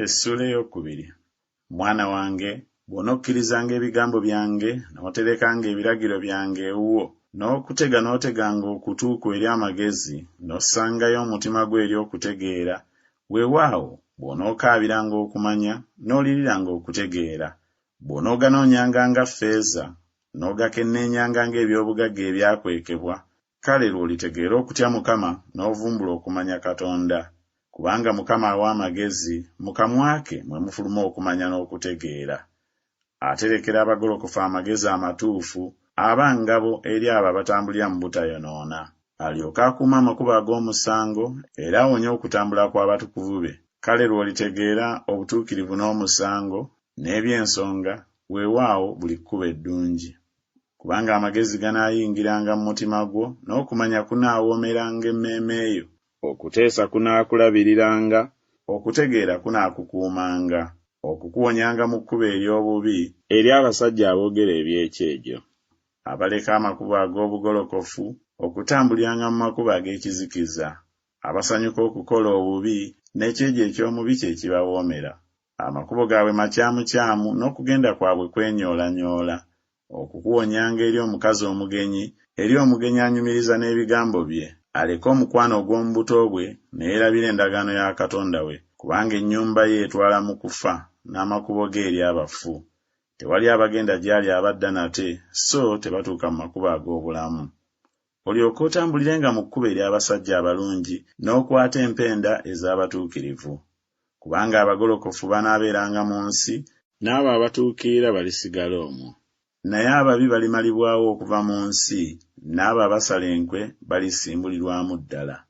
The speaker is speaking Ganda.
Essula ey'okubiri. Mwana wange, bw'onokkirizanga ebigambo byange n'oterekanga ebiragiro byange ewuwo, n'okuteganga okutu kwo eri amagezi, n'ossangayo omutima gwo eri okutegeera, weewaawo bw'onookaabiranga okumanya n'oliriranga okutegeera, bw'onooganoonyanga nga ffeeza n'ogakenneenyanga ng'ebyobugagga ebyakwekebwa, kale lw'olitegeera okutya Mukama n'ovumbula okumanya Katonda. Kubanga Mukama awa amagezi, mu kamwa ke mwe mufuluma okumanya n'okutegeera. Aterekera abagolokofu amagezi amatuufu, aba ngabo eri abo abatambulira mu butayonoona. Alyoke akuuma amakubo ag'omusango era awonye okutambula kw'abatukuvu be. Kale lw'olitegeera obutuukirivu n'omusango n'eby'ensonga, weewaawo buli kkubo eddungi. Kubanga amagezi ganaayingiranga mu mutima gwo, n'okumanya kunaawoomeranga emmeeme yo. Okuteesa kunaakulabiriranga, okutegeera kunaakukuumanga, okukuwonyanga mu kkubo ery'obubi eri abasajja aboogera eby'ekyejo, abaleka amakubo ag'obugolokofu okutambuliranga mu makubo ag'ekizikiza, abasanyuka okukola obubi n'ekyejo eky'omubi kye kibawoomera. Amakubo gaabwe makyamukyamu n'okugenda kwabwe kwenyoolanyola, okukuwonyanga eri omukazi omugenyi, eri omugenyi anyumiriza n'ebigambo bye, aleke omukwano ogw'omu buto bwe neerabira endagaano ya Katonda we, kubanga ennyumba ye etwala mu kufa n'amakubo ge eri abafu. Tewali abagenda gy'ali abadda nate, so tebatuuka mu makubo ag'obulamu. Olyoke otambulirenga mu kkubo ery'abasajja abalungi n'okwata empenda ez'abatuukirivu. Kubanga abagolokofu banaabeeranga mu nsi, n'abo abatuukirira balisigala omwo. Naye ababi balimalibwawo okuva mu nsi, n'abo abasala enkwe balisimbulirwamu ddala.